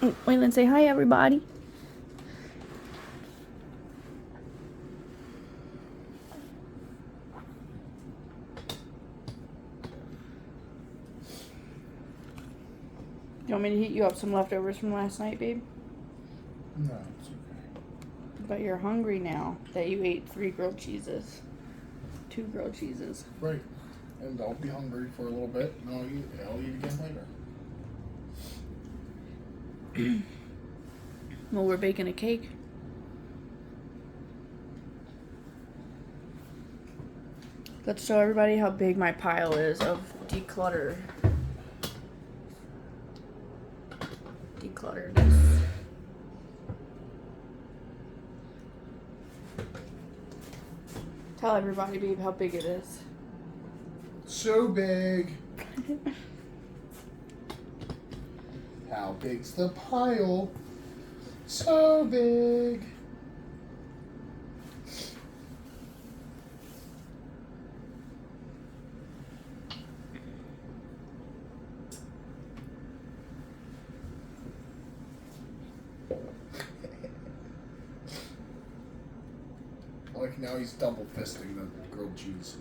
Waylon, say hi, everybody. You want me to heat you up some leftovers from last night, babe? No, it's okay. But you're hungry now that you ate 3 grilled cheeses. 2 grilled cheeses. Right. And I'll be hungry for a little bit, and I'll eat again later. Well, we're baking a cake. Let's show everybody how big my pile is of declutteredness. Tell everybody, babe, how big it is. So big. How big's the pile? So big. Like now he's double fisting the grilled cheese.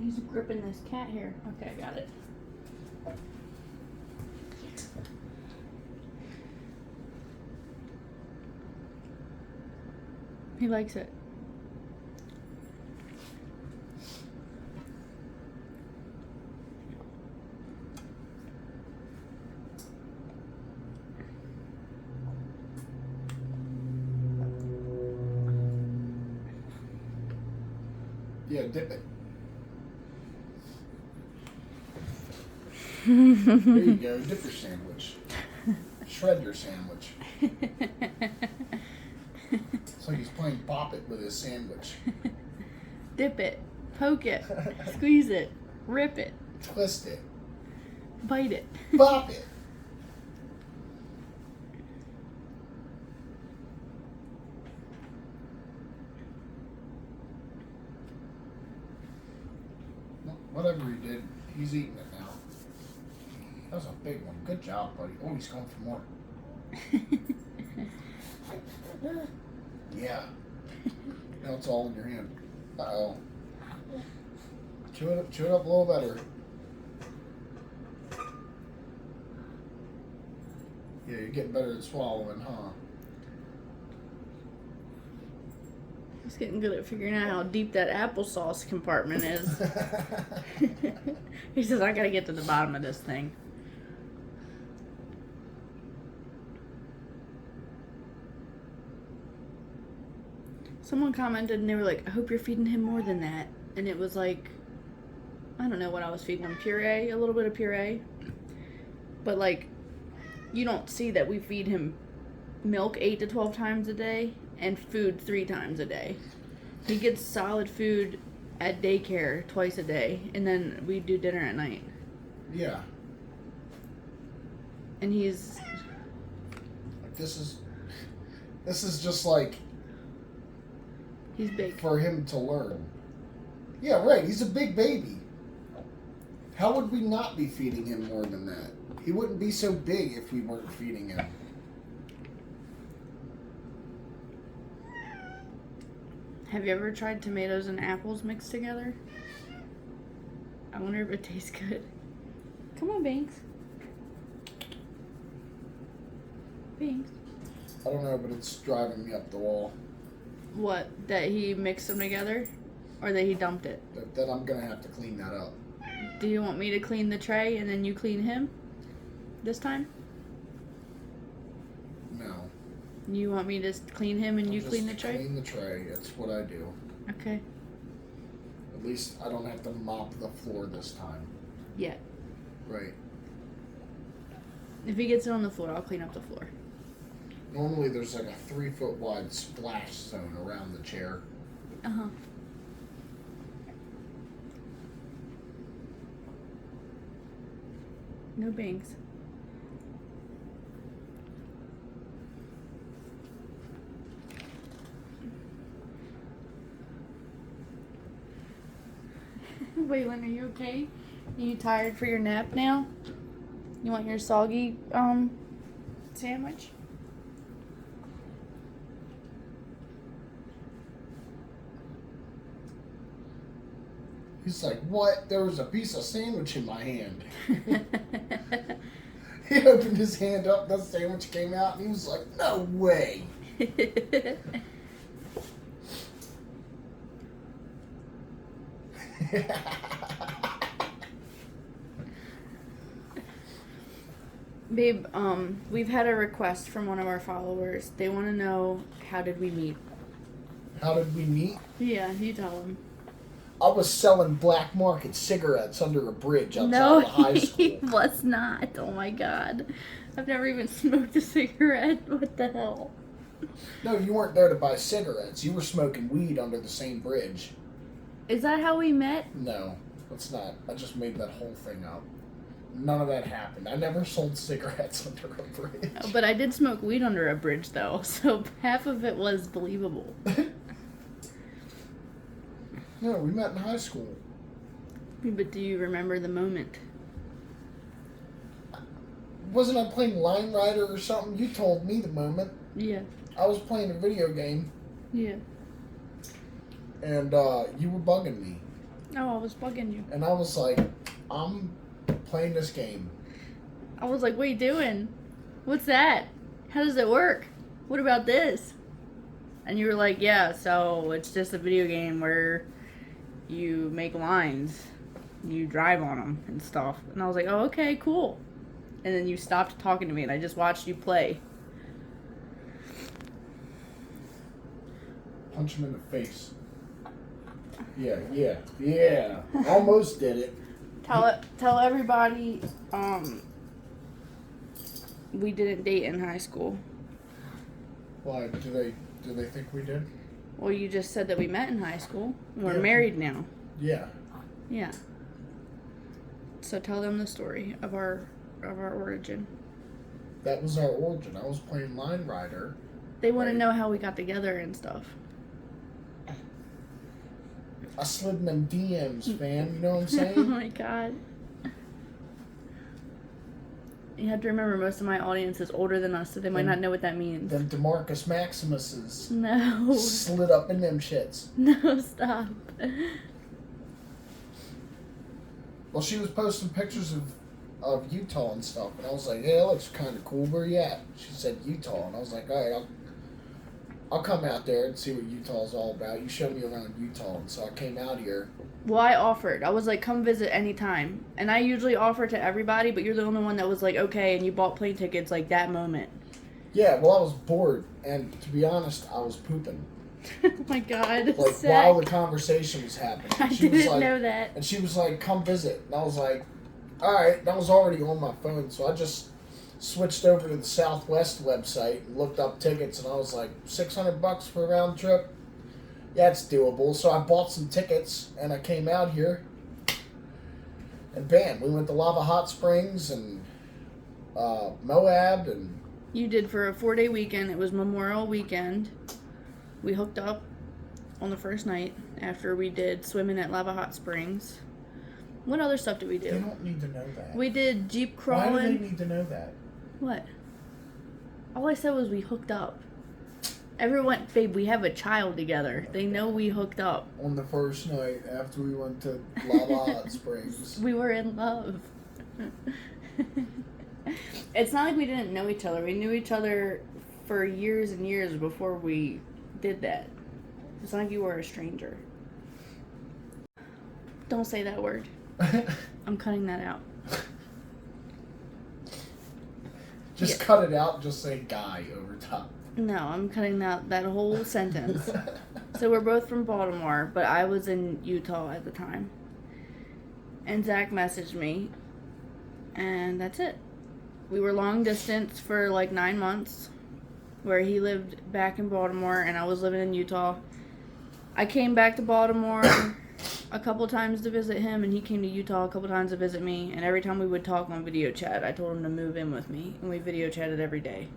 He's gripping this cat here. Okay, I got it. He likes it. Yeah, dip it. There you go, dip your sandwich. Shred your sandwich. It's like he's playing Bop It with his sandwich. Dip it, poke it, squeeze it, rip it, Twist it. bite it. Bop it. Whatever he did, he's eating it now. That was a big one. Good job, buddy. Oh, he's going for more. Yeah. Now it's all in your hand. Uh-oh. Chew it up a little better. Yeah, you're getting better at swallowing, huh? He's getting good at figuring out how deep that applesauce compartment is. He says, I gotta get to the bottom of this thing. Someone commented and they were like, I hope you're feeding him more than that. And it was like, I don't know what I was feeding him. Puree, a little bit of puree. But like, you don't see that we feed him milk 8 to 12 times a day and food 3 times a day. He gets solid food at daycare twice a day, and then we do dinner at night. Yeah. And he's Like this is just like he's big. for him to learn. Yeah, right. He's a big baby. How would we not be feeding him more than that? He wouldn't be so big if we weren't feeding him. Have you ever tried tomatoes and apples mixed together? I wonder if it tastes good. Come on, Banks. Banks. I don't know, but it's driving me up the wall. What? That he mixed them together? Or that he dumped it? That I'm gonna have to clean that up. Do you want me to clean the tray and then you clean him? This time? No. You want me to clean him and you I'll clean the just tray? Clean the tray. That's what I do. Okay. At least I don't have to mop the floor this time. Yeah. Right. If he gets it on the floor, I'll clean up the floor. Normally there's like a 3-foot wide splash zone around the chair. Uh-huh. No bangs. Waylon, are you okay? Are you tired for your nap now? You want your soggy sandwich? He's like, what? There was a piece of sandwich in my hand. He opened his hand up, the sandwich came out, and he was like, no way. Babe, we've had a request from one of our followers. They want to know, how did we meet? How did we meet? Yeah, you tell them. I was selling black market cigarettes under a bridge outside No, of the high he school. was not. Oh my god. I've never even smoked a cigarette. What the hell? No, you weren't there to buy cigarettes. You were smoking weed under the same bridge. Is that how we met? No, that's not. I just made that whole thing up. None of that happened. I never sold cigarettes under a bridge. Oh, but I did smoke weed under a bridge, though, so half of it was believable. No, we met in high school. But do you remember the moment? Wasn't I playing Line Rider or something? You told me the moment. Yeah. I was playing a video game, Yeah. and you were bugging me. Oh, I was bugging you. And I was like, I'm playing this game. I was like, what are you doing? What's that? How does it work? What about this? And you were like, yeah, so it's just a video game where you make lines, you drive on them and stuff. And I was like, oh, okay, cool. And then you stopped talking to me and I just watched you play. Punch him in the face. Yeah. Almost did it. Tell everybody, we didn't date in high school. Why? Do they think we did? Well, you just said that we met in high school. We're Yeah. married now. Yeah. Yeah. So tell them the story of our origin. That was our origin. I was playing Line Rider. They want Right. to know how we got together and stuff. I slid in them DMs, fam. You know what I'm Oh saying? my god. You have to remember, most of my audience is older than us, so they might not know what that means. Them DeMarcus Maximuses No. slid up in them shits. No, stop. Well, she was posting pictures of Utah and stuff, and I was like, "Yeah, that looks kind of cool. Where you at?" She said Utah, and I was like, "All right, I'll come out there and see what Utah's all about. You show me around Utah." And so I came out here. Well, I offered. I was like, come visit anytime. And I usually offer to everybody, but you're the only one that was like, okay, and you bought plane tickets like that moment. Yeah, well, I was bored, and to be honest, I was pooping. Oh my god. Like, sick. while the conversation was happening. I She was didn't like, know that. And she was like, come visit. And I was like, all right. That was already on my phone, so I just switched over to the Southwest website and looked up tickets, and I was like, $600 for a round trip? Yeah, it's doable. So I bought some tickets, and I came out here, and bam, we went to Lava Hot Springs and Moab, and You did for a 4-day weekend. It was Memorial Weekend. We hooked up on the first night after we did swimming at Lava Hot Springs. What other stuff did we they do? don't need to know that. We did Jeep Why crawling. do they need to know that? What? All I said was we hooked up. Everyone, babe, we have a child together. They know we hooked up. On the first night after we went to Lava Hot Springs. We were in love. It's not like we didn't know each other. We knew each other for years and years before we did that. It's not like you were a stranger. Don't say that word. I'm cutting that out. Just Yeah. cut it out, just say guy over top. No, I'm cutting out that whole sentence. So we're both from Baltimore, but I was in Utah at the time. And Zach messaged me, and that's it. We were long distance for like 9 months, where he lived back in Baltimore and I was living in Utah. I came back to Baltimore a couple times to visit him, and he came to Utah a couple times to visit me. And every time we would talk on video chat, I told him to move in with me, and we video chatted every day.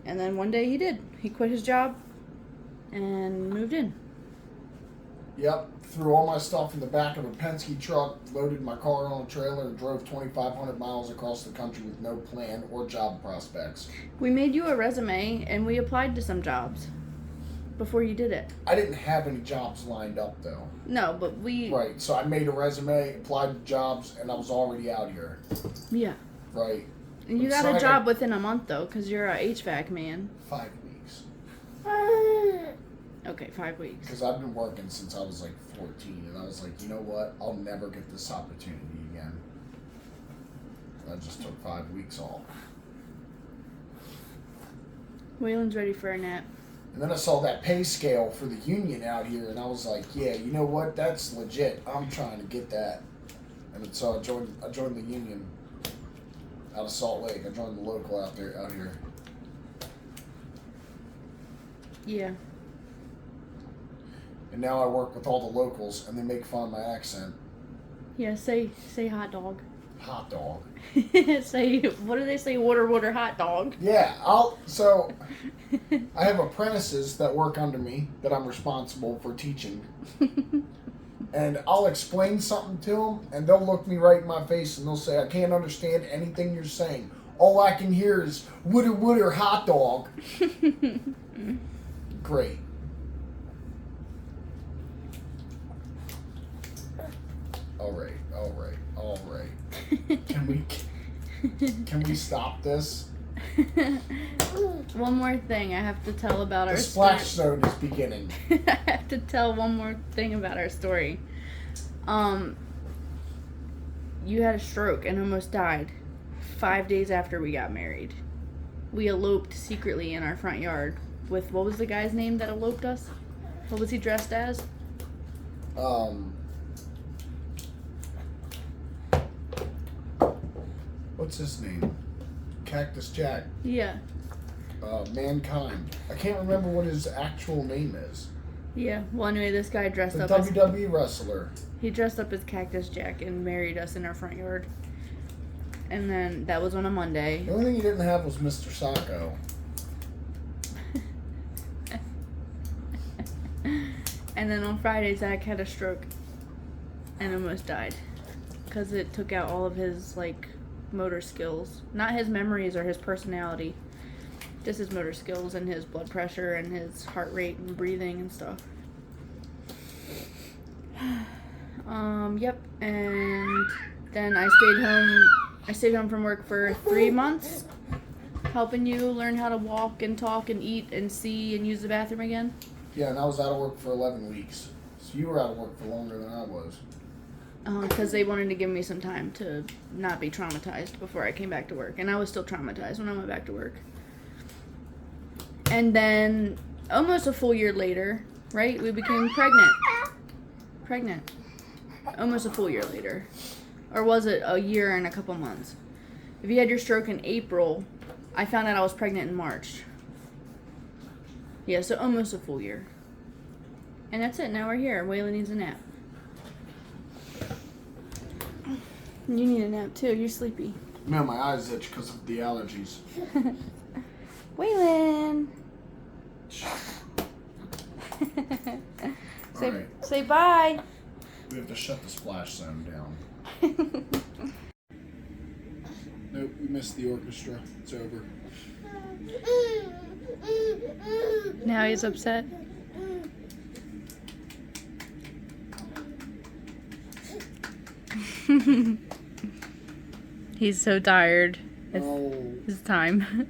And then one day he did. He quit his job and moved in. Yep. Threw all my stuff in the back of a Penske truck, loaded my car on a trailer, and drove 2,500 miles across the country with no plan or job prospects. We made you a resume, and we applied to some jobs before you did it. I didn't have any jobs lined up, though. No, but we... Right, so I made a resume, applied to jobs, and I was already out here. Yeah. Right. And you got a job within a month, though, because you're a HVAC man. 5 weeks. Okay, 5 weeks. Because I've been working since I was like 14, and I was like, you know what? I'll never get this opportunity again. I just took 5 weeks off. Waylon's ready for a nap. And then I saw that pay scale for the union out here, and I was like, yeah, you know what? That's legit. I'm trying to get that. And so I joined the union out of Salt Lake. I joined the local out here. Yeah. And now I work with all the locals, and they make fun of my accent. Yeah, say hot dog. Hot dog. Say, what do they say? Water, hot dog. Yeah, I have apprentices that work under me that I'm responsible for teaching. And I'll explain something to them, and they'll look me right in my face, and they'll say, I can't understand anything you're saying. All I can hear is, wooder, hot dog. Great. All right. Can we stop this? One more thing I have to tell about our The splash zone is beginning. I have to tell one more thing about our story. You had a stroke and almost died 5 days after we got married. We eloped secretly in our front yard with, what was the guy's name that eloped us? What was he dressed as? What's his name? Cactus Jack. Yeah. Mankind. I can't remember what his actual name is. Yeah. Well, anyway, this guy dressed The up WWE wrestler. He dressed up as Cactus Jack and married us in our front yard. And then that was on a Monday. The only thing he didn't have was Mr. Sacco. And then on Friday, Zach had a stroke and almost died because it took out all of his motor skills. Not his memories or his personality, just his motor skills and his blood pressure and his heart rate and breathing and stuff. Yep. And then I stayed home from work for 3 months, helping you learn how to walk and talk and eat and see and use the bathroom again. Yeah, and I was out of work for 11 weeks. So you were out of work for longer than I was. Because they wanted to give me some time to not be traumatized before I came back to work. And I was still traumatized when I went back to work. And then, almost a full year later, right, we became pregnant. Almost a full year later. Or was it a year and a couple months? If you had your stroke in April, I found out I was pregnant in March. Yeah, so almost a full year. And that's it. Now we're here. Waylon needs a nap. You need a nap too. You're sleepy. Man, my eyes itch because of the allergies. Waylon. Say bye. We have to shut the splash zone down. Nope, we missed the orchestra. It's over. Now he's upset. He's so tired. It's time.